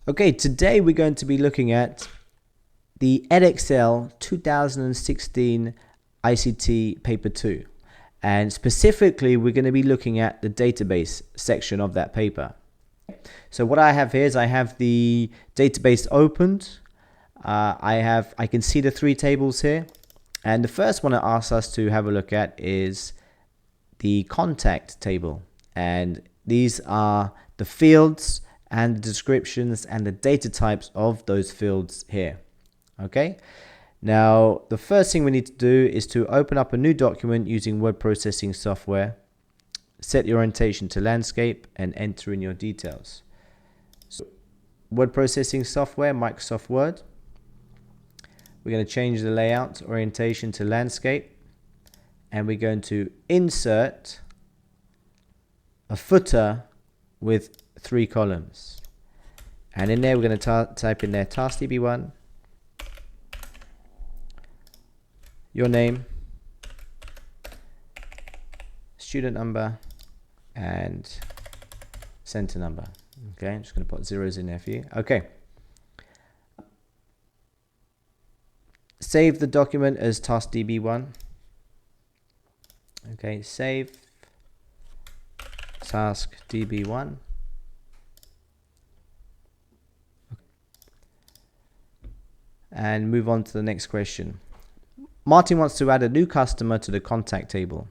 Okay, today we're going to be looking at the Edexcel 2016 ICT Paper 2. And specifically, we're going to be looking at the database section of that paper. So what I have here is I have the database opened. I can see the three tables here. And the first one it asks us to have a look at is the contact table. And these are the fields and the descriptions and the data types of those fields here. Okay, now the first thing we need to do is to open up a new document using word processing software, set the orientation to landscape, and enter in your details. So, word processing software, Microsoft Word. We're going to change the layout orientation to landscape, and we're going to insert a footer with 3 columns, and in there we're going to type in there task DB1, your name, student number, and center number. Okay, I'm just going to put zeros in there for you. Okay, save the document as task DB1. Okay, save task DB1. And move on to the next question. Martin wants to add a new customer to the contact table.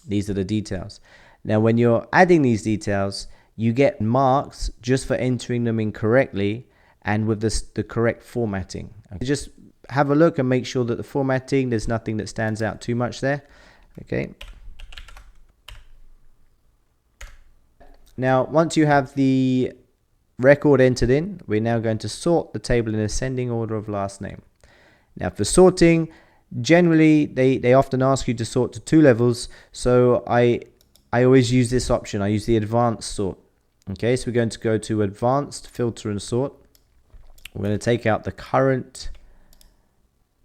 These are the details. Now, when you're adding these details, you get marks just for entering them incorrectly and with the correct formatting. Okay. Just have a look and make sure that the formatting, there's nothing that stands out too much there. Okay. Now, once you have the record entered in, we're now going to sort the table in ascending order of last name. Now, for sorting, generally they often ask you to sort to 2 levels, so I always use this option. I use the advanced sort. Okay, so we're going to go to advanced filter and sort. We're going to take out the current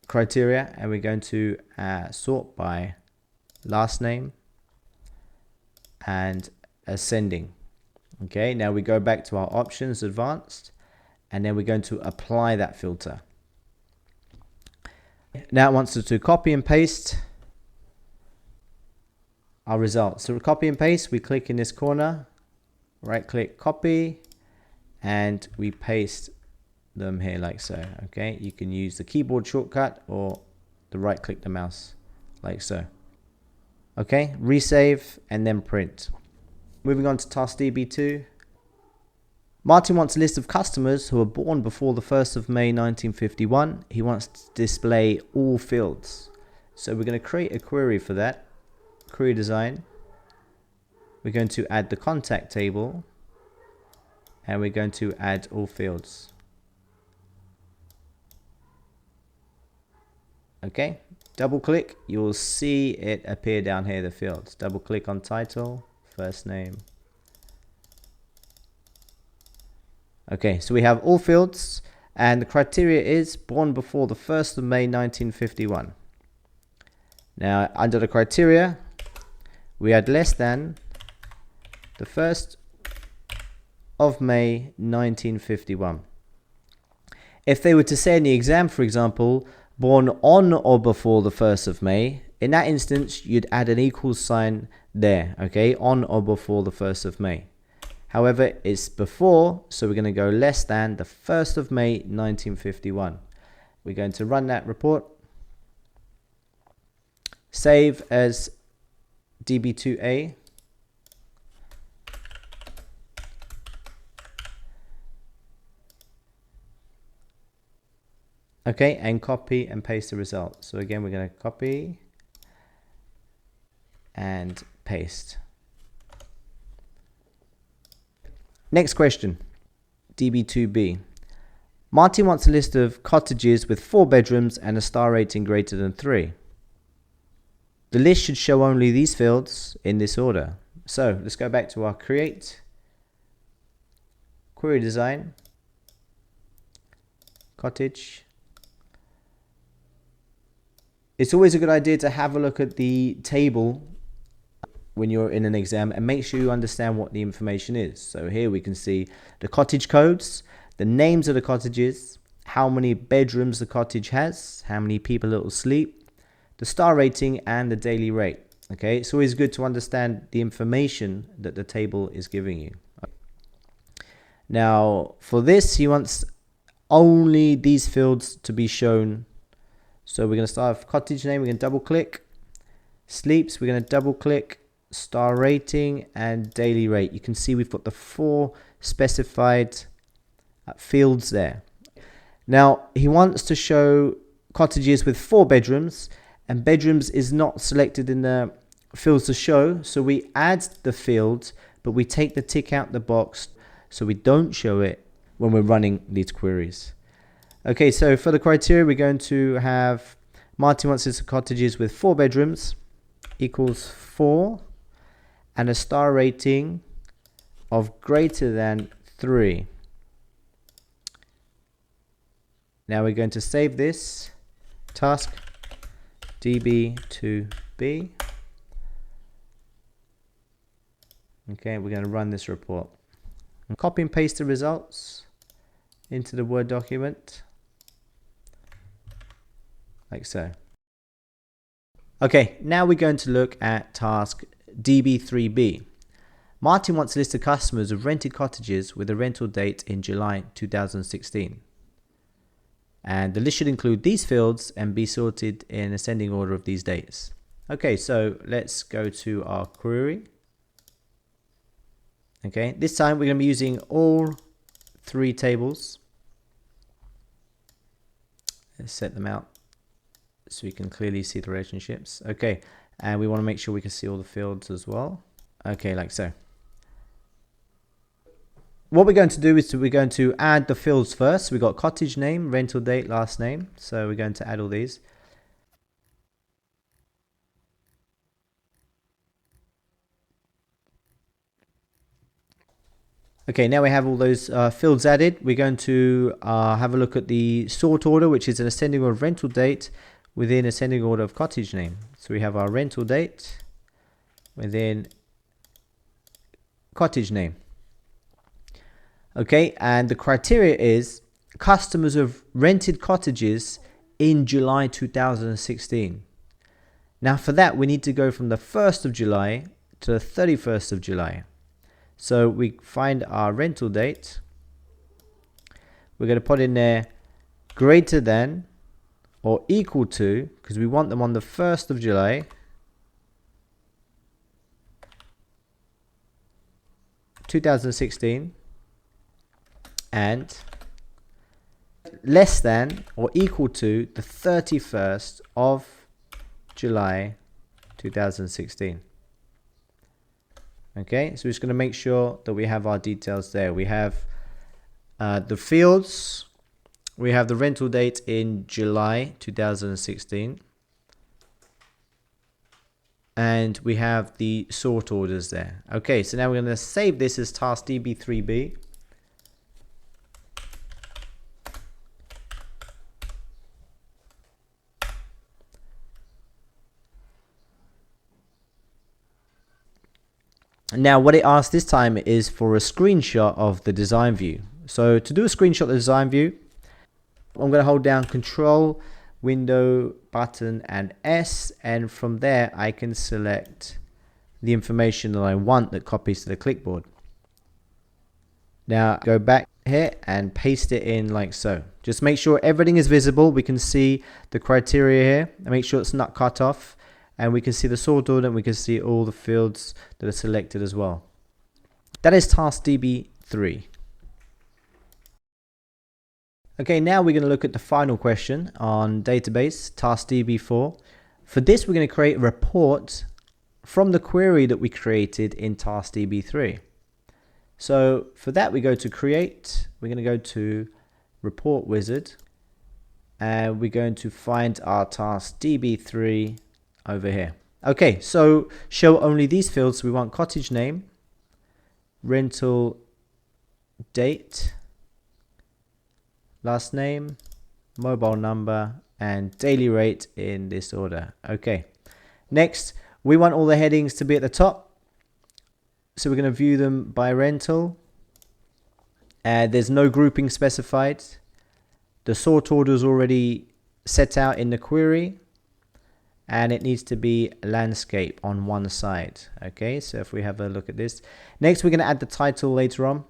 criteria, and we're going to sort by last name and ascending. Okay, now we go back to our options, advanced, and then we're going to apply that filter. Now it wants us to copy and paste our results. So we copy and paste, we click in this corner, right click, copy, and we paste them here like so. Okay, you can use the keyboard shortcut or the right click the mouse like so. Okay, resave and then print. Moving on to task DB2. Martin wants a list of customers who were born before the 1st of May 1951. He wants to display all fields. So we're going to create a query for that. Query design. We're going to add the contact table, and we're going to add all fields. Okay, double click, you'll see it appear down here, the fields. Double click on title, first name. Okay, so we have all fields, and the criteria is born before the 1st of May 1951. Now, under the criteria, we add less than the 1st of May 1951. If they were to say in the exam, for example, born on or before the 1st of May, in that instance, you'd add an equals sign there, okay, on or before the 1st of May. However, it's before, so we're going to go less than the 1st of May 1951. We're going to run that report. Save as DB2A. Okay, and copy and paste the result. So again, we're going to copy and paste. Next question, DB2B. Martin wants a list of cottages with 4 bedrooms and a star rating greater than 3. The list should show only these fields in this order. So let's go back to our create, query design, cottage. It's always a good idea to have a look at the table when you're in an exam and make sure you understand what the information is. So here we can see the cottage codes. the names of the cottages, how many bedrooms the cottage has, how many people it will sleep, the star rating, and the daily rate. Okay, it's always good to understand the information that the table is giving you. Now, for this, he wants only these fields to be shown. So we're going to start with cottage name. We're going to double click. Sleeps, we're going to double click. Star rating and daily rate. You can see we've got the 4 specified fields there. Now, he wants to show cottages with 4 bedrooms, and bedrooms is not selected in the fields to show. So we add the field, but we take the tick out the box so we don't show it when we're running these queries. Okay, so for the criteria, we're going to have Martin wants his cottages with 4 bedrooms equals 4 and a star rating of greater than 3. Now we're going to save this task db2b. Okay, we're going to run this report. Copy and paste the results into the Word document like so. Okay, now we're going to look at task db3b. Martin wants a list of customers of rented cottages with a rental date in July 2016. And the list should include these fields and be sorted in ascending order of these dates. Okay, so let's go to our query. Okay, this time we're going to be using all 3 tables. Let's set them out so we can clearly see the relationships. Okay, and we want to make sure we can see all the fields as well. Okay, like so. What we're going to do is we're going to add the fields first. So we've got cottage name, rental date, last name. So we're going to add all these. Okay, now we have all those fields added. We're going to have a look at the sort order, which is an ascending order of rental date within ascending order of cottage name. So we have our rental date within cottage name. Okay, and the criteria is customers of rented cottages in July 2016. Now for that, we need to go from the 1st of July to the 31st of July. So we find our rental date. We're going to put in there greater than or equal to, because we want them on the 1st of July, (2016), and less than or equal to the 31st of July 2016. Okay, so we're just going to make sure that we have our details there. We have the fields, we have the rental date in July 2016, and we have the sort orders there. Okay, so now we're going to save this as task db3b. Now what it asks this time is for a screenshot of the design view. So to do a screenshot of the design view, I'm going to hold down Control, Window, Button and S, and from there I can select the information that I want that copies to the clipboard. Now go back here and paste it in like so. Just make sure everything is visible. We can see the criteria here and make sure it's not cut off. And we can see the sort order and we can see all the fields that are selected as well. That is task db3. Okay, now we're going to look at the final question on database, task db4. For this, we're going to create a report from the query that we created in task db3. So for that, we go to create. We're going to go to report wizard. And we're going to find our task db3 over here. Okay, so show only these fields. We want cottage name, rental date, last name, mobile number, and daily rate in this order. Okay, next we want all the headings to be at the top, so we're going to view them by rental. There's no grouping specified. The sort order is already set out in the query, and it needs to be landscape on one side. Okay, so if we have a look at this, next we're going to add the title later on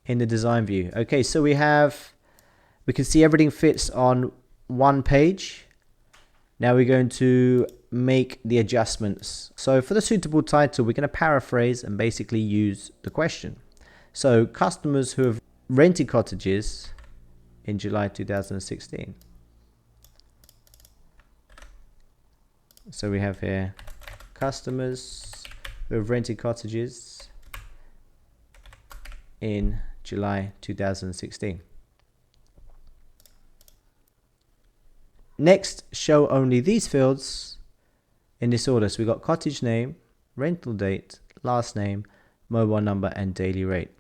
in the design view. Okay, so we can see everything fits on one page. Now we're going to make the adjustments. So for the suitable title, we're going to paraphrase and basically use the question. So customers who have rented cottages in July 2016. So we have here customers who have rented cottages in July 2016. Next, show only these fields in this order. So we got cottage name, rental date, last name, mobile number, and daily rate.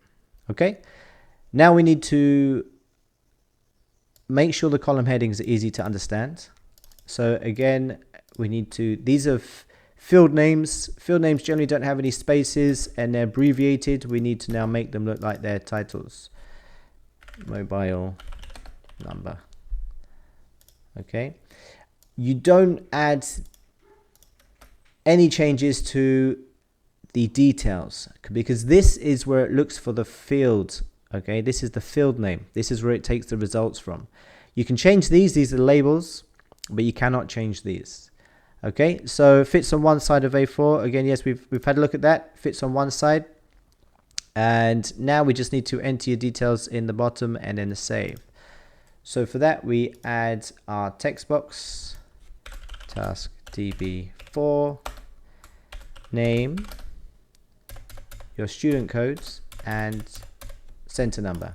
Okay, now we need to make sure the column headings are easy to understand. So again, we need to, these are field names. Field names generally don't have any spaces and they're abbreviated. We need to now make them look like their titles. Mobile number. Okay, you don't add any changes to the details because this is where it looks for the field. Okay, this is the field name. This is where it takes the results from. You can change these are labels, but you cannot change these. Okay, so fits on one side of A4. Again, yes, we've had a look at that. Fits on one side. And now we just need to enter your details in the bottom and then save. So for that, we add our text box, task DB4, name, your student codes, and center number.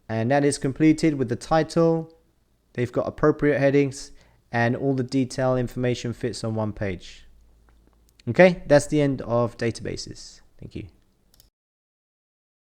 And that is completed with the title. They've got appropriate headings and all the detail information fits on one page. Okay, that's the end of databases. Thank you.